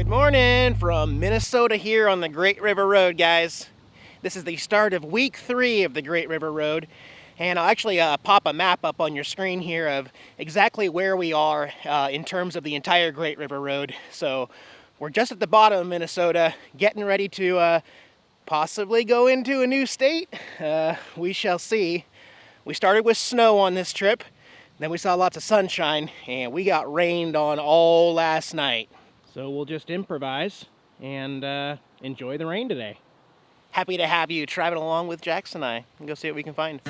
Morning from Minnesota here on the Great River Road, guys. This is the start of week 3 of the Great River Road, and I'll actually pop a map up on your screen here of exactly where we are in terms of the entire Great River Road. So we're just at the bottom of Minnesota, getting ready to possibly go into a new state. We shall see. We started with snow on this trip, then we saw lots of sunshine, and we got rained on all last night. So we'll just improvise and enjoy the rain today. Happy to have you traveling along with Jax and I and go see what we can find.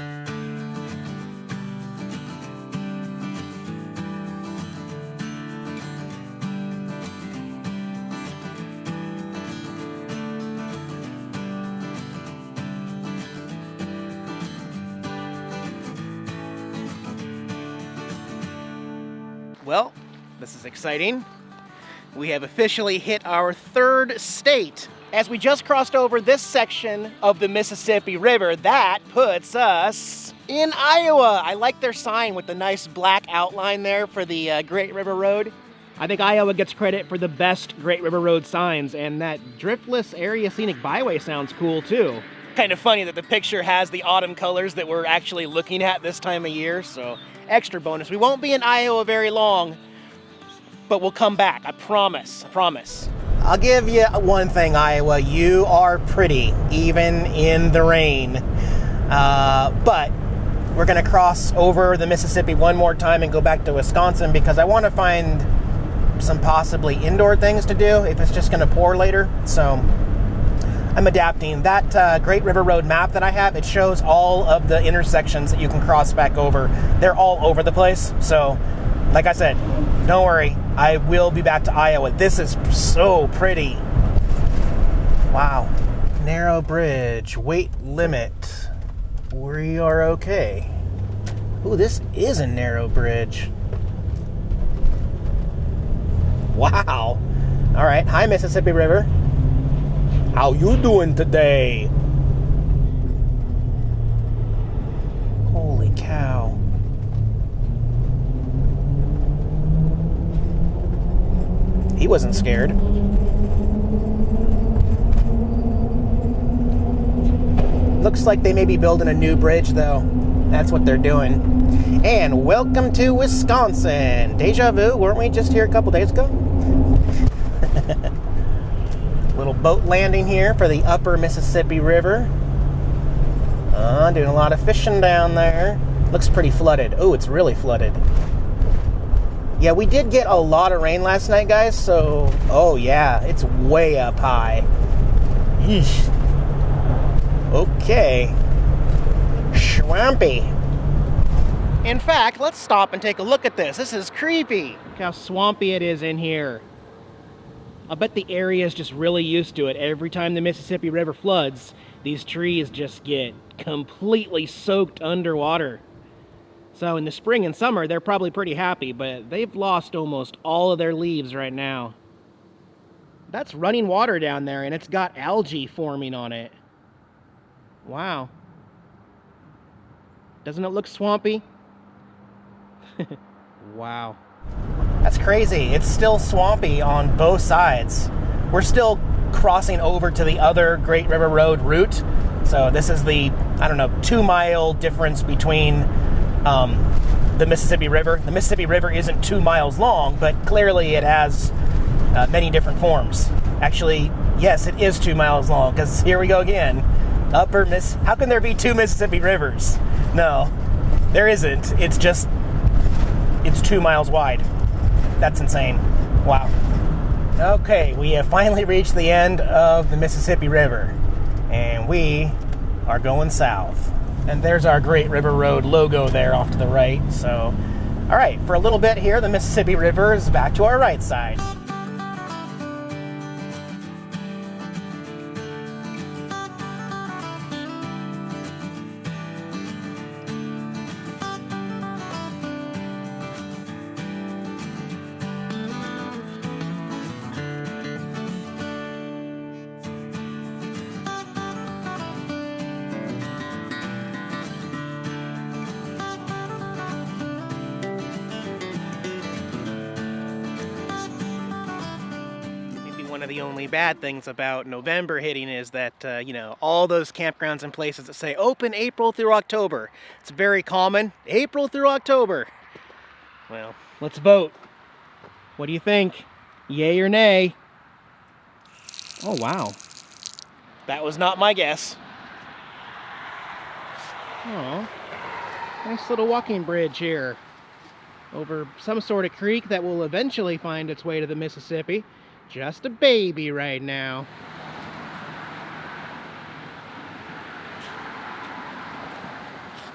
Well, this is exciting. We have officially hit our 3rd state. As we just crossed over this section of the Mississippi River, that puts us in Iowa. I like their sign with the nice black outline there for the Great River Road. I think Iowa gets credit for the best Great River Road signs, and that driftless area scenic byway sounds cool too. Kind of funny that the picture has the autumn colors that we're actually looking at this time of year, so extra bonus. We won't be in Iowa very long, but we'll come back, I promise, I promise. I'll give you one thing, Iowa, you are pretty, even in the rain. But we're gonna cross over the Mississippi one more time and go back to Wisconsin because I wanna find some possibly indoor things to do if it's just gonna pour later. So I'm adapting. That Great River Road map that I have, it shows all of the intersections that you can cross back over. They're all over the place, so like I said, don't worry, I will be back to Iowa. This is so pretty. Wow. Narrow bridge, weight limit. We are okay. Ooh, this is a narrow bridge. Wow. All right, hi Mississippi River. How you doing today? Holy cow. He wasn't scared. Looks like they may be building a new bridge, though. That's what they're doing. And welcome to Wisconsin. Deja vu, weren't we just here a couple days ago? Little boat landing here for the upper Mississippi River. Doing a lot of fishing down there. Looks pretty flooded. Oh, it's really flooded. Yeah, we did get a lot of rain last night, guys, so, oh yeah, it's way up high. Yeesh. Okay. Swampy. In fact, let's stop and take a look at this. This is creepy. Look how swampy it is in here. I bet the area is just really used to it. Every time the Mississippi River floods, these trees just get completely soaked underwater. So in the spring and summer, they're probably pretty happy, but they've lost almost all of their leaves right now. That's running water down there, and it's got algae forming on it. Wow. Doesn't it look swampy? Wow. That's crazy. It's still swampy on both sides. We're still crossing over to the other Great River Road route. So this is the, 2-mile difference between the Mississippi River. The Mississippi River isn't 2 miles long, but clearly it has many different forms. Actually, yes, it is 2 miles long, because here we go again. How can there be 2 Mississippi rivers? No, there isn't. It's 2 miles wide. That's insane. Wow. Okay, we have finally reached the end of the Mississippi River, and we are going south. And there's our Great River Road logo there off to the right. So, all right, for a little bit here, the Mississippi River is back to our right side. one of the only bad things about November hitting is that, you know, all those campgrounds and places that say open April through October. It's very common. April through October. Well, let's vote. What do you think? Yay or nay? Oh, wow. That was not my guess. Oh, nice little walking bridge here over some sort of creek that will eventually find its way to the Mississippi. Just a baby right now.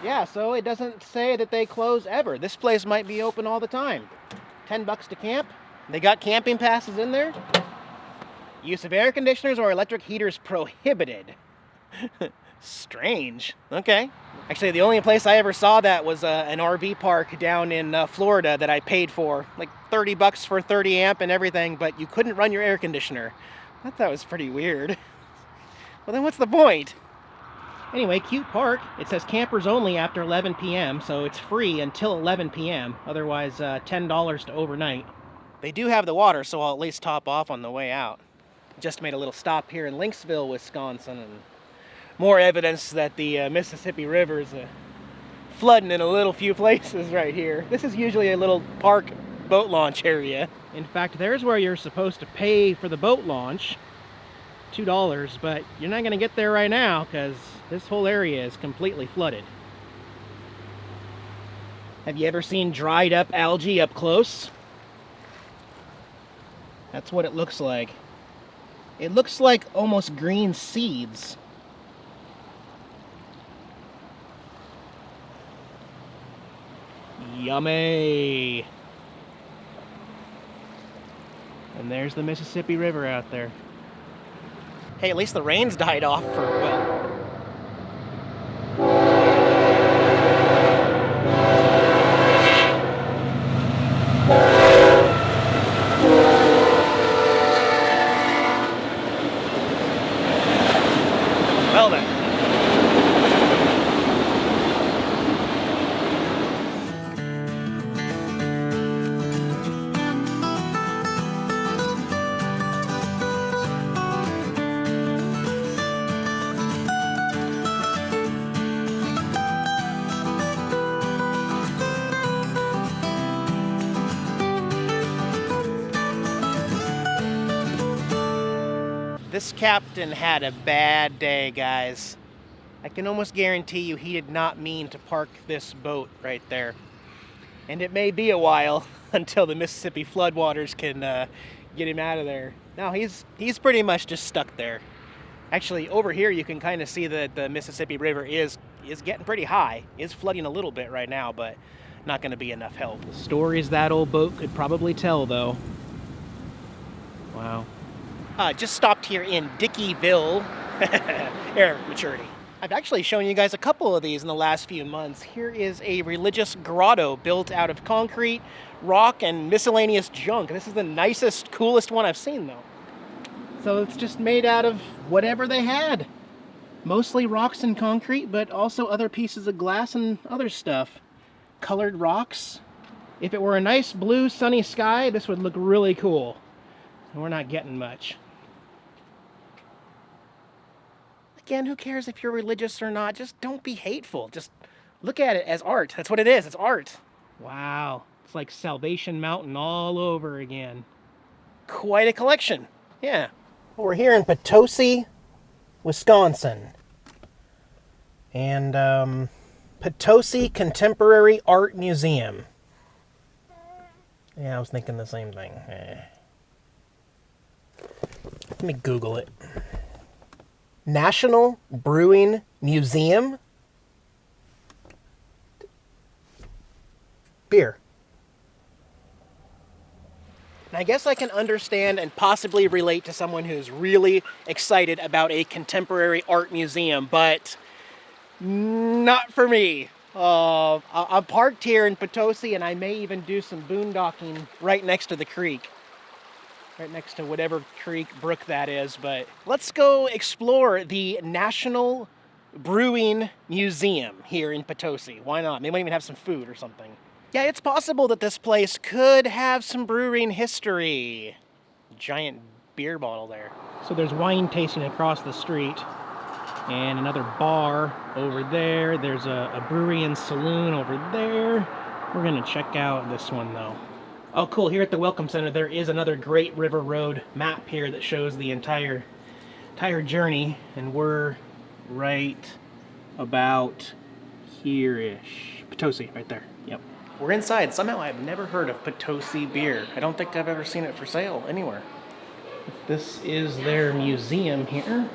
Yeah, so it doesn't say that they close ever. This place might be open all the time. $10 to camp. They got camping passes in there. Use of air conditioners or electric heaters prohibited. Strange. Okay. Actually, the only place I ever saw that was an RV park down in Florida that I paid for. Like $30 for 30 amp and everything, but you couldn't run your air conditioner. I thought that was pretty weird. Well, then what's the point? Anyway, cute park. It says campers only after 11 p.m., so it's free until 11 p.m. Otherwise, $10 to overnight. They do have the water, so I'll at least top off on the way out. Just made a little stop here in Lynxville, Wisconsin, and more evidence that the Mississippi River is flooding in a little few places right here. This is usually a little park boat launch area. In fact, there's where you're supposed to pay for the boat launch, $2, but you're not going to get there right now because this whole area is completely flooded. Have you ever seen dried up algae up close? That's what it looks like. It looks like almost green seeds. Yummy! And there's the Mississippi River out there. Hey, at least the rain's died off for, well... Well then. This captain had a bad day, guys. I can almost guarantee you he did not mean to park this boat right there. And it may be a while until the Mississippi floodwaters can get him out of there. No, he's pretty much just stuck there. Actually, over here you can kind of see that the Mississippi River is getting pretty high. It's flooding a little bit right now, but not going to be enough help. Stories that old boat could probably tell, though. Wow. Just stopped here in Dickeyville, air maturity. I've actually shown you guys a couple of these in the last few months. Here is a religious grotto built out of concrete, rock, and miscellaneous junk. This is the nicest, coolest one I've seen, though. So it's just made out of whatever they had. Mostly rocks and concrete, but also other pieces of glass and other stuff. Colored rocks. If it were a nice blue, sunny sky, this would look really cool. And we're not getting much. Again, who cares if you're religious or not? Just don't be hateful. Just look at it as art. That's what it is. It's art. Wow. It's like Salvation Mountain all over again. Quite a collection. Yeah. Well, we're here in Potosi, Wisconsin. And Potosi Contemporary Art Museum. Yeah, I was thinking the same thing. Let me Google it. National Brewing Museum. Beer. And I guess I can understand and possibly relate to someone who's really excited about a contemporary art museum, but not for me. I'm parked here in Potosi, and I may even do some boondocking right next to the creek. Right next to whatever creek, brook that is, but let's go explore the National Brewing Museum here in Potosi. Why not? They might even have some food or something. Yeah, it's possible that this place could have some brewing history. Giant beer bottle there. So there's wine tasting across the street, and another bar over there. There's a brewery and saloon over there. We're gonna check out this one though. Oh cool, here at the Welcome Center there is another Great River Road map here that shows the entire journey, and we're right about here-ish. Potosi, right there, yep. We're inside. Somehow I've never heard of Potosi beer. I don't think I've ever seen it for sale anywhere. This is their museum here.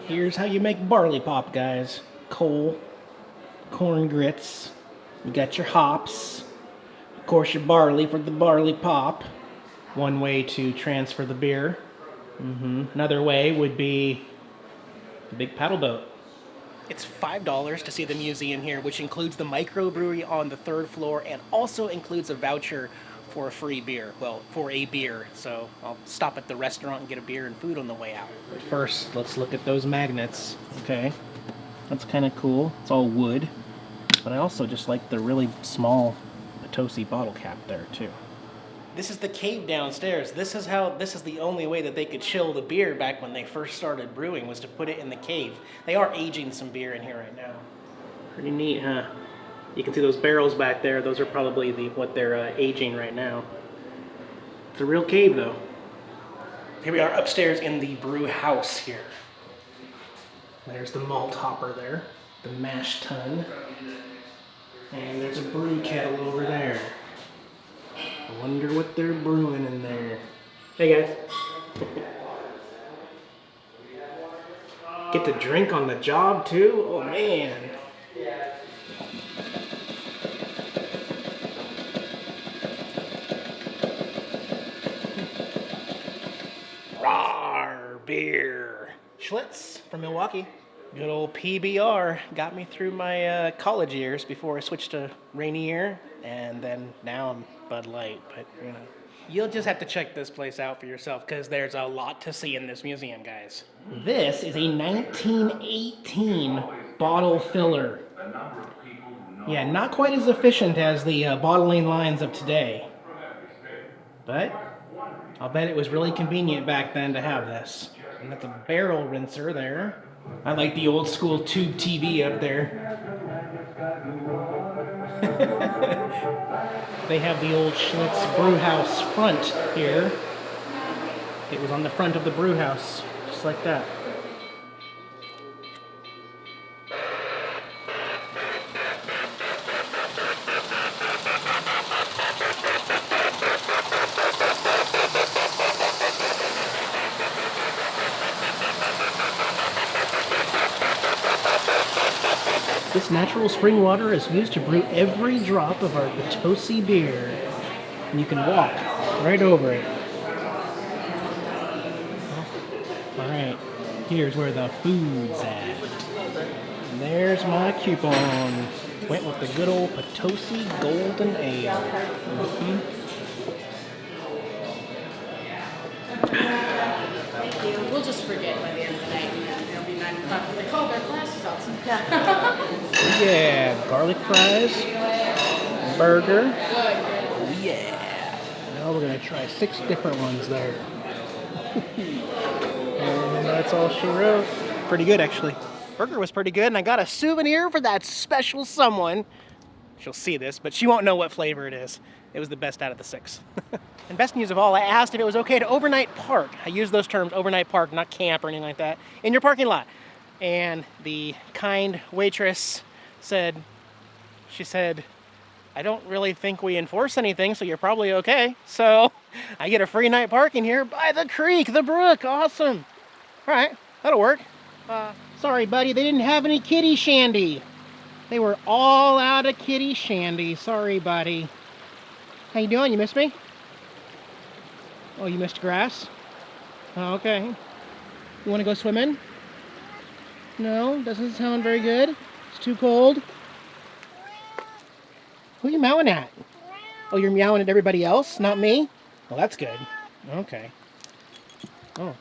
Here's how you make barley pop, guys. Coal, corn grits, you got your hops, of course your barley for the barley pop. One way to transfer the beer. Another way would be the big paddle boat. It's $5 to see the museum here, which includes the microbrewery on the 3rd floor and also includes a voucher for a free beer. Well, for a beer. So I'll stop at the restaurant and get a beer and food on the way out. But first, let's look at those magnets. Okay, that's kind of cool. It's all wood. But I also just like the really small Potosi bottle cap there too. This is the cave downstairs. This is the only way that they could chill the beer back when they first started brewing, was to put it in the cave. They are aging some beer in here right now. Pretty neat, huh? You can see those barrels back there. Those are probably what they're aging right now. It's a real cave though. Here we are upstairs in the brew house here. There's the malt hopper there, the mash tun, and there's a brew kettle over there. I wonder what they're brewing in there. Hey guys. Get to drink on the job too? Oh man. Rawr, beer. Schlitz from Milwaukee. Good old PBR got me through my college years before I switched to Rainier, and then now I'm Bud Light, but you know. You'll just have to check this place out for yourself because there's a lot to see in this museum, guys. This is a 1918 bottle filler. Yeah, not quite as efficient as the bottling lines of today, but I'll bet it was really convenient back then to have this. And that's a barrel rinser there. I like the old school tube TV up there. They have the old Schlitz brew house front here. It was on the front of the brew house, just like that. This natural spring water is used to brew every drop of our Potosi beer. And you can walk right over it. Alright, here's where the food's at. And there's my coupon. Went with the good old Potosi Golden Ale. Thank you. We'll just forget by the end of the night. It'll be 9 o'clock when they call their classes out. Yeah, garlic fries, burger. Oh yeah. Now we're gonna try 6 different ones there. And that's all she wrote. Pretty good, actually. Burger was pretty good, and I got a souvenir for that special someone. She'll see this, but she won't know what flavor it is. It was the best out of the 6. And best news of all, I asked if it was okay to overnight park. I use those terms, overnight park, not camp or anything like that, in your parking lot. And the kind waitress said, I don't really think we enforce anything, so you're probably okay. So I get a free night parking here by the creek, the brook. Awesome. All right, that'll work. Sorry, buddy, they didn't have any kitty shandy. They were all out of kitty shandy. Sorry, buddy. How you doing? You missed me? Oh, you missed grass? Oh, okay. You want to go swimming? No, doesn't sound very good. It's too cold. Who are you meowing at? Oh, you're meowing at everybody else, not me? Well, that's good. Okay. Oh.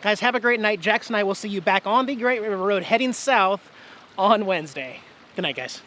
Guys, have a great night. Jax and I will see you back on the Great River Road heading south on Wednesday. Good night, guys.